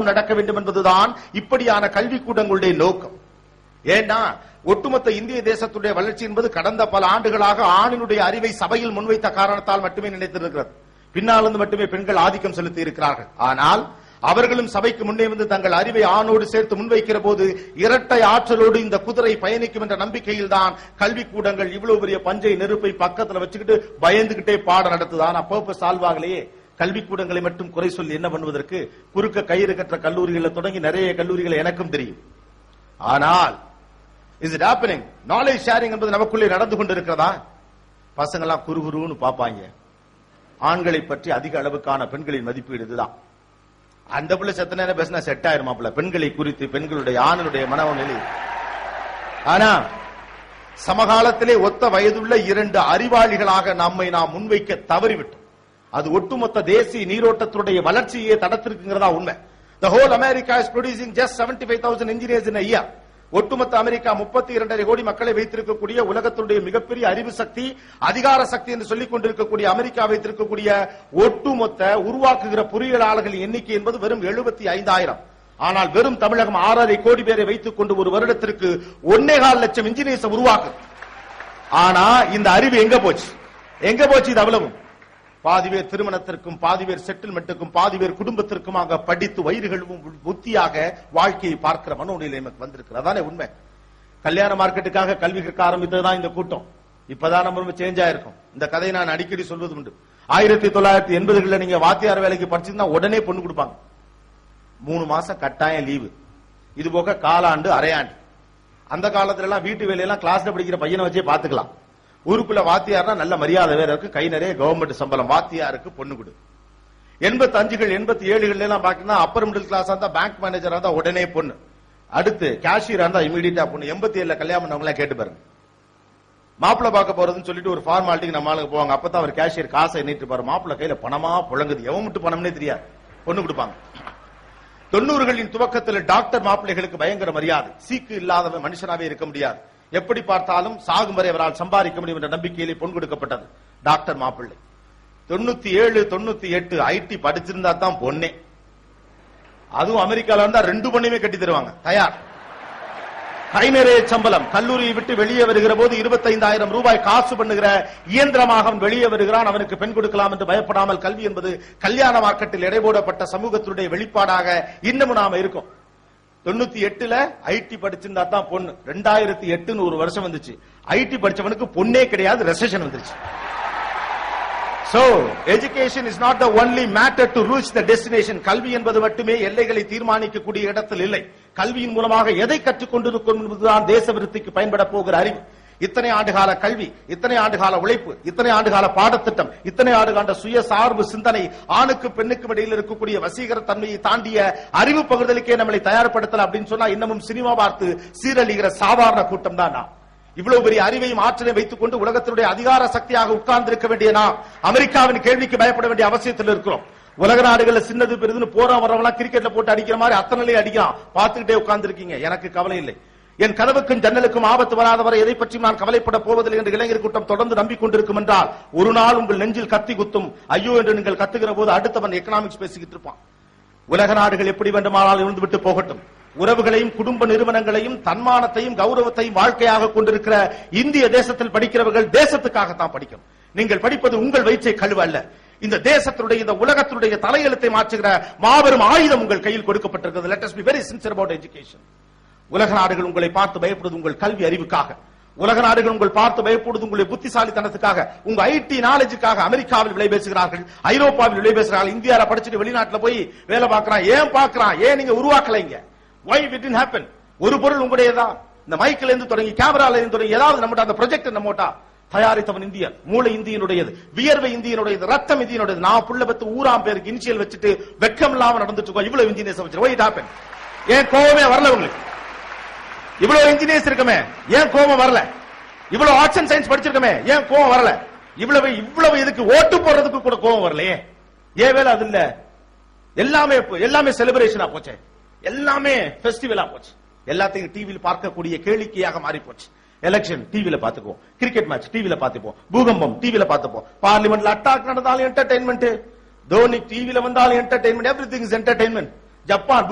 இல்லாமல் நடக்க வேண்டும் என்பதுதான் இப்படியான கல்விக்கூடங்களுடைய நோக்கம். ஏன்னா ஒட்டுமொத்த இந்திய தேசத்துடைய வளர்ச்சி என்பது கடந்த பல ஆண்டுகளாக ஆணினுடைய அறிவை சபையில் முன்வைத்த காரணத்தால் மட்டுமே நினைத்திருக்கிறது. பின்னாலிருந்து மட்டுமே பெண்கள் ஆதிக்கம் செலுத்தி இருக்கிறார்கள். ஆனால் அவர்களும் சபைக்கு முன்னே வந்து தங்கள் அறிவை ஆணோடு சேர்த்து முன்வைக்கிற போது இரட்டை ஆற்றலோடு இந்த குதிரை பயணிக்கும் என்ற நம்பிக்கையில் தான் கல்விக்கூடங்கள் இவ்வளவு பெரிய பஞ்சை நெருப்பை பக்கத்துல வச்சுக்கிட்டு பயந்துகிட்டே பாடம் நடத்துதான். பர்பஸ் ஆல்வாகலையே கல்விக்கூடங்களை மட்டும் குறை சொல்லி என்ன பண்ணுவதற்கு குறுக்க கயிறு கற்ற கல்லூரிகளை தொடங்கி நிறைய கல்லூரிகளை எனக்கும் தெரியும். ஆனால் is it happening? Knowledge sharing என்பது நமக்குள்ளே நடந்து கொண்டிருக்கிறதா? பசங்க எல்லாம் குறுகுறுன்னு பாப்பாங்க. ஆண்களை பற்றி அதிக அளவுக்கான பெண்களின் மதிப்பீடு இதுதான். அந்த பிள்ளை செத்த நேரம் பேசினா செட் ஆயிருமாப்ல பெண்களை குறித்து, பெண்களுடைய ஆணுடைய மனநிலை. ஆனா சமகாலத்திலே ஒத்த வயதுள்ள இரண்டு அறிவாளிகளாக நம்மை நாம் முன்வைக்க தவறிவிட்டோம். அது ஒட்டுமொத்த தேசிய நீரோட்டத்துடைய வளர்ச்சியை தடுத்திருக்குங்கிறதா உண்மை. The whole America is producing just 75,000 engineers in a year. ஒட்டுமொத்த அமெரிக்கா 32.5 கோடி மக்களை வைத்திருக்கக்கூடிய உலகத்துடைய மிகப்பெரிய அறிவு சக்தி, அதிகார சக்தி என்று சொல்லிக் கொண்டிருக்கக்கூடிய அமெரிக்கா வைத்திருக்கக்கூடிய ஒட்டுமொத்த உருவாக்குகிற பொறியியலாளர்களின் எண்ணிக்கை என்பது வெறும் 75,000. ஆனால் வெறும் தமிழகம் 6.5 கோடி பேரை வைத்துக் கொண்டு ஒரு வருடத்திற்கு 1.25 லட்சம் இன்ஜினியர்ஸ் உருவாக்கு. ஆனா இந்த அறிவு எங்க போச்சு? எங்க போச்சு? இது அவ்வளவும் பாதி பேர் திருமணத்திற்கும், பாதி பேர் செட்டில்மெண்ட்டுக்கும், பாதி பேர் குடும்பத்திற்குமாக படித்து வயிறுகளும் புத்தியாக வாழ்க்கையை பார்க்கிற மனோநிலை நமக்கு வந்திருக்கிறது. அதானே உண்மை. கல்யாண மார்க்கெட்டுக்காக கல்வி கற்க ஆரம்பித்ததுதான் இந்த கூட்டம். இப்பதான் நம்ம சேஞ்ச் ஆயிருக்கும். இந்த கதையை நான் அடிக்கடி சொல்வது உண்டு. 1980களில் நீங்க வாத்தியார் வேலைக்கு படிச்சிருந்தா உடனே பொண்ணு கொடுப்பாங்க. 3 மாசம் கட்டாயம் லீவு. இது போக காலாண்டு, அரையாண்டு. அந்த காலத்துல எல்லாம் வீட்டு வேலையெல்லாம் கிளாஸ்ல படிக்கிற பையனை வச்சே பாத்துக்கலாம். ஊருக்குள்ள வாத்தியார்னா நல்ல மரியாதை வேற இருக்கு. கை நிறைய கவர்மெண்ட் சம்பளம். வாத்தியாருக்கு பொண்ணு கொடு. 85கள் 87கள் எல்லாம் பாத்தீங்கன்னா அப்பர் மிடில் கிளாஸ் இருந்தா, பேங்க் மேனேஜரா இருந்தா உடனே பொண்ணு. அடுத்து கேஷியரா இருந்தா இமீடியட்டா பொண்ணு. 87ல கல்யாணம் பண்ணவங்க கேட்டு பாருங்க. மாப்பிள்ள பார்க்க போறதுன்னு சொல்லிட்டு ஒரு ஃபார்மாலிட்டிக்கு நம்ம ஆளுங்க போவாங்க. அப்பதான் அவர் கேஷியர் காசை எண்ணிட்டு பாரு. மாப்பிள்ள கையில பணமா புழங்குது. எவன் மட்டும் பணம்னே தெரியாது. பொண்ணு கொடுப்பாங்க. 90களின் துவக்கத்தில் டாக்டர் மாப்பிள்ளைகளுக்கு பயங்கர மரியாதை. சீக்கு இல்லாதவன் மனுஷனாவே இருக்க முடியாது. எப்படி பார்த்தாலும் சாகும் வரை அவரால் சம்பாதிக்க முடியும் என்ற நம்பிக்கையிலே பொன் கொடுக்கப்பட்டது டாக்டர் மாப்பிள்ளை. 97, 98 ஐடி படிச்சிருந்தா தான் பொண்ணே. அதுவும் அமெரிக்கால இருந்தா 2 பொண்ணுமே கட்டி தருவாங்க. தயார். கை நிறைய சம்பளம். கல்லூரியை விட்டு வெளியே வருகிற போது 25,000 ரூபாய் காசு பண்ணுகிற இயந்திரமாக அவன் வெளியே வருகிறான். அவனுக்கு பெண் கொடுக்கலாம் என்று பயப்படாமல் கல்வி என்பது கல்யாண மார்க்கெட்டில் எடைபோடப்பட்ட சமூகத்தினுடைய வெளிப்பாடாக இன்னமும் நாம இருக்கும். 98ல ஐடி படிச்சிருந்தா தான் பொண்ணு. 2008 ஒரு வருஷம் வந்துச்சு. ஐடி படிச்சவனுக்கு பொண்ணே கிடையாது. ரெசெஷன் வந்துருச்சு. So education is not the only matter to reach the destination. கல்வி என்பது மட்டுமே எல்லைகளை தீர்மானிக்கக்கூடிய இடத்தில் இல்லை. கல்வியின் மூலமாக எதை கற்றுக்கொண்டிருக்கும் என்பதுதான் தேச விருத்திக்கு பயன்பட போகிற அறிவு. இத்தனை ஆண்டுகால கல்வி, இத்தனை ஆண்டுகால உழைப்பு, இத்தனை ஆண்டுகால பாடத்திட்டம், இத்தனை ஆண்டுகால சுய சார்பு சிந்தனை, ஆணுக்கு பெண்ணுக்கும் இடையில் இருக்கக்கூடிய வசீகர தன்மையை தாண்டிய அறிவு பகிர்தலுக்கே நம்மளை தயார்படுத்தல அப்படின்னு சொன்னா இன்னமும் சினிமா பார்த்து சீரழிகிற சாதாரண கூட்டம் தான் நாம். இவ்வளவு பெரிய அறிவையும் ஆற்றலை வைத்துக் கொண்டு உலகத்தினுடைய அதிகார சக்தியாக உட்கார்ந்து இருக்க வேண்டிய நாம் அமெரிக்காவின் கேள்விக்கு பயப்பட வேண்டிய அவசியத்தில் இருக்கிறோம். உலக நாடுகள்ல சின்னது பெரிதுன்னு போற வரவெல்லாம் கிரிக்கெட்ல போட்டு அடிக்கிற மாதிரி அத்தனை அடிக்கலாம். பார்த்துக்கிட்டே உட்கார்ந்து இருக்கீங்க. எனக்கு கவலை இல்லை. என் கதவுக்கும் ஜன்னலுக்கும் ஆபத்து வராதவரை எதை பற்றி நான் கவலைப்பட போவதில்லை என்று இளைஞர் கூட்டம் தொடர்ந்து நம்பிக்கொண்டிருக்கும் என்றால் ஒரு நாள் உங்கள் நெஞ்சில் கத்தி குத்தும். ஐயோ என்று நீங்கள் கத்துகிற போது அடுத்தவன் எக்கனாமிக்ஸ் பேசிக்கிட்டு இருப்பான். உலக நாடுகள் எப்படி வேண்டுமானால் இருந்து விட்டு போகட்டும். உறவுகளையும் குடும்ப நிறுவனங்களையும் தன்மானத்தையும் கௌரவத்தையும் வாழ்க்கையாக கொண்டிருக்கிற இந்திய தேசத்தில் படிக்கிறவர்கள் தேசத்துக்காகத்தான் படிக்கணும். நீங்கள் படிப்பது உங்கள் வயிற்றை கழுவ அல்ல. இந்த தேசத்தினுடைய, இந்த உலகத்தினுடைய தலையெழுத்தை மாற்றுகிற மாபெரும் ஆயுதம் உங்கள் கையில் கொடுக்கப்பட்டிருக்கிறது. Let us be very sincere about education. உலக நாடுகள் உங்களை பார்த்து பயப்படுவது உங்கள் கல்வி அறிவுக்காக. உலக நாடுகள் உங்கள் பார்த்து பயப்படுவது உங்களுடைய புத்திசாலித்தனத்துக்காக, உங்க ஐடி நாலேஜுக்காக. அமெரிக்காவில் விலை பேசுகிறார்கள், ஐரோப்பாவில் விலை பேசுகிறார்கள். இந்தியால படிச்சுட்டு வெளிநாட்டுல போய் வேலை பார்க்கறான். ஏன் பார்க்கறான்? ஏன் நீங்க உருவாக்கலைங்க? Why it didn't happen? ஒரு பொருள் உங்களுடையதான். இந்த மைக்கில இருந்து தொடங்கி கேமரால இருந்து தொடங்கி ஏதாவது நம்மட்ட அந்த ப்ரொஜெக்ட் நம்மட்டா தயாரித்தவன் இந்தியன். மூளை இந்தியனுடையது, வியர்வை இந்தியனுடையது, ரத்தம் இந்தியனுடையது. நான் புள்ள பத்து ஊராம் பேருக்கு இனிஷியல் வச்சுட்டு வெக்கம் இல்லாம நடந்துட்டு இருக்கோம். இவ்வளவு இன்ஜினியர்ஸ் வச்சு why it happened? ஏன் கோவமே வரல உங்களுக்கு? இவ்வளவு இன்ஜினியர்ஸ் இருக்கமே, ஏன் கோபம் வரல? இவ்வளவு ஆர்ட்ஸ் அண்ட் சயின்ஸ் படிச்சிருக்கமே, ஏன் கோபம் வரல? இவ்வளவு இதுக்கு ஓட்டு போடுறதுக்கு கூட கோபம் வரலையே. ஏன் வேலை அது இல்ல? எல்லாமே செலிப்ரேஷனா போச்சு, எல்லாமே ஃபெஸ்டிவலா போச்சு, எல்லாத்தையும் டிவியில் பார்க்கக்கூடிய கேளிக்கையாக மாறி போச்சு. எலெக்ஷன் டிவில பாத்துக்குவோம், கிரிக்கெட் மேட்ச் டிவில பாத்துப்போம், பூகம்பம் டிவில பாத்துப்போம், பார்லிமெண்ட்ல அட்டாக் நடந்தாலும் என்டர்டைன்மெண்ட், தோனி டிவில வந்தாலும் entertainment, everything is entertainment. Japan